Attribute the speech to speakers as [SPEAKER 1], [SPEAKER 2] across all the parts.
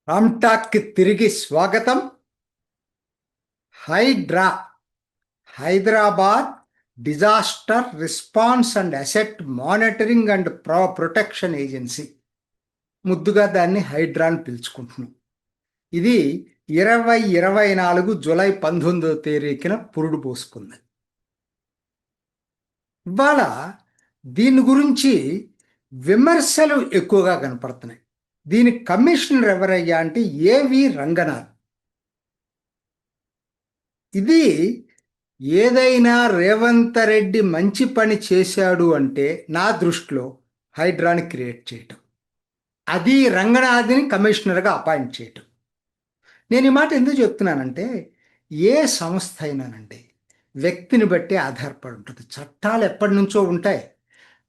[SPEAKER 1] రామ్టాక్కి తిరిగి స్వాగతం. HYDRAA, Hyderabad disaster response and asset monitoring and protection agency, ముద్దుగా దాన్ని హైడ్రా అని పిలుచుకుంటున్నాం. ఇది 2024 జూలై 19వ తేదీన పురుడు పోసుకుంది. ఇవాళ దీని గురించి విమర్శలు ఎక్కువగా కనపడుతున్నాయి. దీని కమిషనర్ ఎవరయ్యా అంటే ఏవి రంగనాథ్. ఇది ఏదైనా రేవంత్ రెడ్డి మంచి పని చేశాడు అంటే నా దృష్టిలో హైడ్రాని క్రియేట్ చేయటం, అది రంగనాథ్ని కమిషనర్గా అపాయింట్ చేయటం. నేను ఈ మాట ఎందుకు చెప్తున్నానంటే, ఏ సంస్థ అయినానండి వ్యక్తిని బట్టి ఆధారపడి ఉంటుంది. చట్టాలు ఎప్పటి నుంచో ఉంటాయి,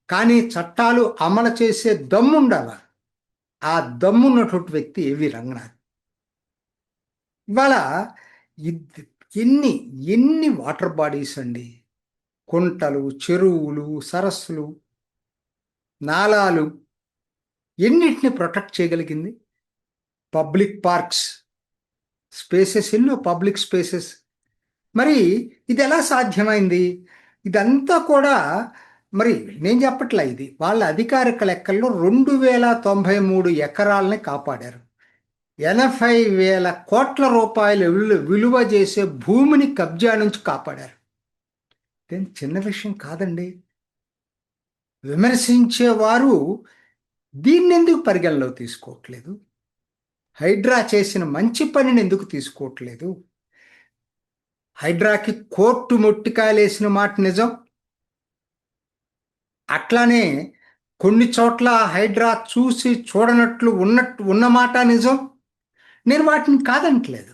[SPEAKER 1] కానీ చట్టాలు అమలు చేసే దమ్ము ఉండాలి. ఆ దమ్మున్నటువంటి వ్యక్తి ఏవి రంగనాథ్. ఇవాళ ఎన్ని ఎన్ని వాటర్ బాడీస్ అండి, కుంటలు, చెరువులు, సరస్సులు, నాలాలు, ఎన్నిటిని ప్రొటెక్ట్ చేయగలిగింది. పబ్లిక్ పార్క్స్, స్పేసెస్, ఎన్నో పబ్లిక్ స్పేసెస్. మరి ఇది ఎలా సాధ్యమైంది? ఇదంతా కూడా మరి నేను చెప్పట్లా, ఇది వాళ్ళ అధికారిక లెక్కల్లో 2093 ఎకరాలని కాపాడారు. 80,000 కోట్ల రూపాయలు విలువ చేసే భూమిని కబ్జా నుంచి కాపాడారు. చిన్న విషయం కాదండి. విమర్శించేవారు దీన్ని ఎందుకు పరిగణలో తీసుకోవట్లేదు? హైడ్రా చేసిన మంచి పనిని ఎందుకు తీసుకోవట్లేదు? హైడ్రాకి కోర్టు మొట్టికాయలేసిన మాట నిజం. అట్లానే కొన్ని చోట్ల హైడ్రా చూసి చూడనట్లు ఉన్నమాట నిజం. నేను వాటిని కాదనట్లేదు.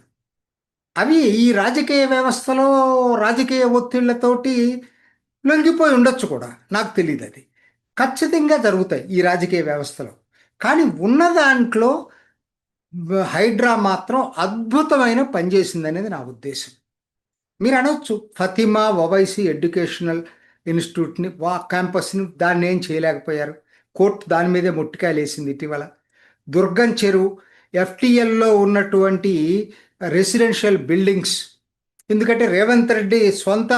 [SPEAKER 1] అవి ఈ రాజకీయ వ్యవస్థలో రాజకీయ ఒత్తిళ్లతోటి లొంగిపోయి ఉండొచ్చు కూడా, నాకు తెలియదు. అది ఖచ్చితంగా జరుగుతాయి ఈ రాజకీయ వ్యవస్థలో. కానీ ఉన్న దాంట్లో హైడ్రా మాత్రం అద్భుతమైన పనిచేసింది అనేది నా ఉద్దేశం. మీరు అనొచ్చు, ఫతిమా ఓవైసీ ఎడ్యుకేషనల్ ఇన్స్టిట్యూట్ని, క్యాంపస్ని దాన్ని ఏం చేయలేకపోయారు. కోర్టు దాని మీదే మొట్టికాయలు వేసింది ఇటీవల. దుర్గం చెరువు, ఎఫ్టిఎల్లో ఉన్నటువంటి రెసిడెన్షియల్ బిల్డింగ్స్, ఎందుకంటే రేవంత్ రెడ్డి సొంత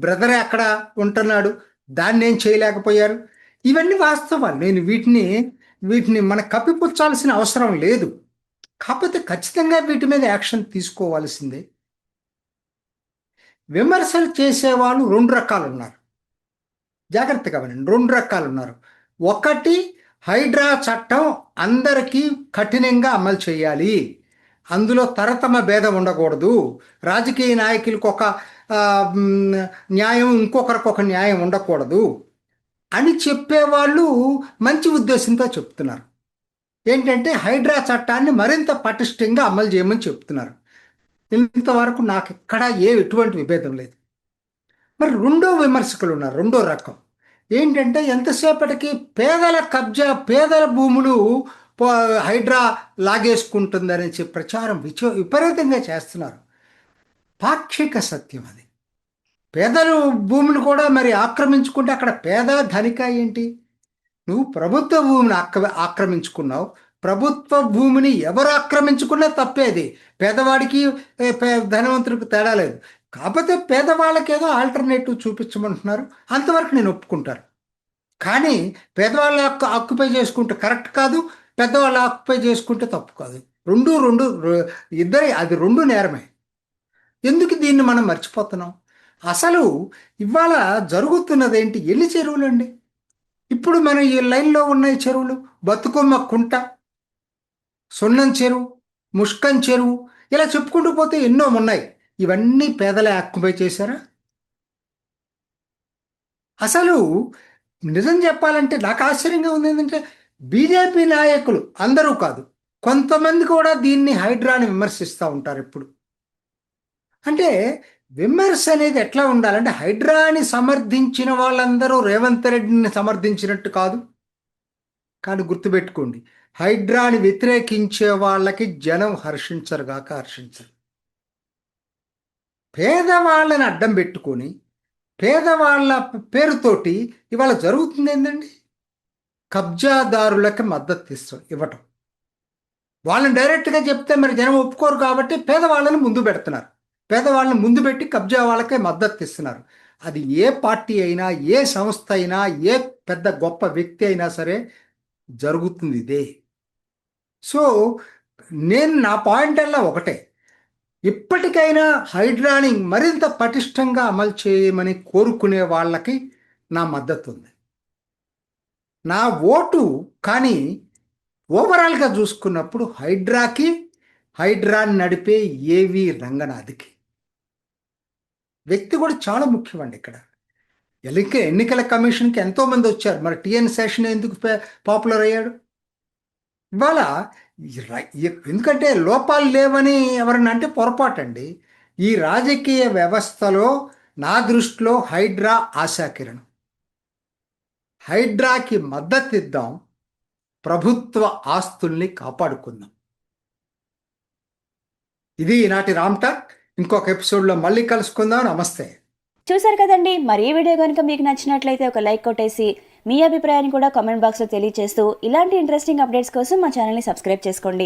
[SPEAKER 1] బ్రదరే అక్కడ ఉంటున్నాడు, దాన్ని ఏం చేయలేకపోయారు. ఇవన్నీ వాస్తవాలు. నేను వీటిని మనం కప్పిపుచ్చాల్సిన అవసరం లేదు. కాకపోతే ఖచ్చితంగా వీటి మీద యాక్షన్ తీసుకోవాల్సిందే. విమర్శలు చేసేవాళ్ళు 2 రకాలు ఉన్నారు. జాగ్రత్తగా వినండి, 2 రకాలు ఉన్నారు. ఒకటి, హైడ్రా చట్టం అందరికీ కఠినంగా అమలు చేయాలి, అందులో తరతమ భేదం ఉండకూడదు, రాజకీయ నాయకులకు ఒక న్యాయం, ఇంకొకరికి ఒక న్యాయం ఉండకూడదు అని చెప్పేవాళ్ళు మంచి ఉద్దేశంతో చెప్తున్నారు. ఏంటంటే హైడ్రా చట్టాన్ని మరింత పటిష్టంగా అమలు చేయమని చెప్తున్నారు. ఇంతవరకు నాకు ఎక్కడా ఎటువంటి విభేదం లేదు. మరి రెండో విమర్శకులు ఉన్నారు, రెండో రకం. ఏంటంటే ఎంతసేపటికి పేదల కబ్జా, పేదల భూములు హైడ్రా లాగేసుకుంటుందని చెప్పి ప్రచారం విపరీతంగా చేస్తున్నారు. పాక్షిక సత్యం అది. పేదలు భూములు కూడా మరి ఆక్రమించుకుంటే అక్కడ పేద ధనిక ఏంటి? నువ్వు ప్రభుత్వ భూమిని ఆక్రమించుకున్నావు. ప్రభుత్వ భూమిని ఎవరు ఆక్రమించుకున్నా తప్పేది. పేదవాడికి ధనవంతుడికి తేడా లేదు. కాకపోతే పేదవాళ్ళకి ఏదో ఆల్టర్నేటివ్ చూపించమంటున్నారు, అంతవరకు నేను ఒప్పుకుంటాను. కానీ పేదవాళ్ళ ఆక్యుపై చేసుకుంటే కరెక్ట్ కాదు, పెద్దవాళ్ళు ఆక్యుపై చేసుకుంటే తప్పు కాదు. ఇద్దరి అది రెండు నేరమే. ఎందుకు దీన్ని మనం మర్చిపోతున్నాం? అసలు ఇవాళ జరుగుతున్నది ఏంటి? ఎల్లి చెరువులు అండి. ఇప్పుడు మన ఈ లైన్లో ఉన్న చెరువులు, బతుకమ్మ కుంట, సున్నం చెరువు, ముష్కన్ చెరువు, ఇలా చెప్పుకుంటూ పోతే ఎన్నో ఉన్నాయి. ఇవన్నీ పేదలే ఆక్యుపై చేశారా? అసలు నిజం చెప్పాలంటే నాకు ఆశ్చర్యంగా ఉంది. ఏంటంటే బీజేపీ నాయకులు, అందరూ కాదు, కొంతమంది కూడా దీన్ని హైడ్రాని విమర్శిస్తూ ఉంటారు ఎప్పుడు. అంటే విమర్శ అనేది ఎట్లా ఉండాలంటే, హైడ్రాని సమర్థించిన వాళ్ళందరూ రేవంత్ రెడ్డిని సమర్థించినట్టు కాదు. కానీ గుర్తుపెట్టుకోండి, హైడ్రాని వ్యతిరేకించే వాళ్ళకి జనం హర్షించరుగాక హర్షించరు. పేదవాళ్ళని అడ్డం పెట్టుకొని పేదవాళ్ళ పేరుతోటి ఇవాళ జరుగుతుంది ఏంటండి? కబ్జాదారులకి మద్దతు ఇవ్వటం. వాళ్ళని డైరెక్ట్గా చెప్తే మరి జనం ఒప్పుకోరు కాబట్టి పేదవాళ్ళని ముందు పెడుతున్నారు. పేదవాళ్ళని ముందు పెట్టి కబ్జా వాళ్ళకే మద్దతు ఇస్తున్నారు. అది ఏ పార్టీ అయినా, ఏ సంస్థ అయినా, ఏ పెద్ద గొప్ప వ్యక్తి అయినా సరే జరుగుతుంది ఇదే. సో నేను నా పాయింట్ అలా ఒకటే, ఇప్పటికైనా హైడ్రాని మరింత పటిష్టంగా అమలు చేయమని కోరుకునే వాళ్ళకి నా మద్దతు ఉంది. నా ఓటు కానీ ఓవరాల్గా చూసుకున్నప్పుడు హైడ్రాని నడిపే ఏవి రంగనాథ్కి. వ్యక్తి కూడా చాలా ముఖ్యమండి ఇక్కడ. ఎన్నికల కమిషన్కి ఎంతోమంది వచ్చారు, మరి టిఎన్ శేషన్ ఎందుకు పాపులర్ అయ్యాడు? ఇవాళ ఎందుకంటే లోపాలు లేవని ఎవరన్నా అంటే పొరపాటండి. ఈ రాజకీయ వ్యవస్థలో నా దృష్టిలో హైడ్రా ఆశాకిరణం. హైడ్రాకి మద్దతు ఇద్దాం, ప్రభుత్వ ఆస్తుల్ని కాపాడుకుందాం. ఇది ఈనాటి రామ్ టాక్. ఇంకొక ఎపిసోడ్లో మళ్ళీ కలుసుకుందాం. నమస్తే.
[SPEAKER 2] చూసారు కదండి, మరి ఈ వీడియో కనుక మీకు నచ్చినట్లయితే ఒక లైక్ కొట్టేసి మీ అభిప్రాయాన్ని కూడా కామెంట్ బాక్స్లో తెలియజేస్తూ ఇలాంటి ఇంట్రెస్టింగ్ అప్డేట్స్ కోసం మా ఛానల్ని సబ్స్క్రైబ్ చేసుకోండి.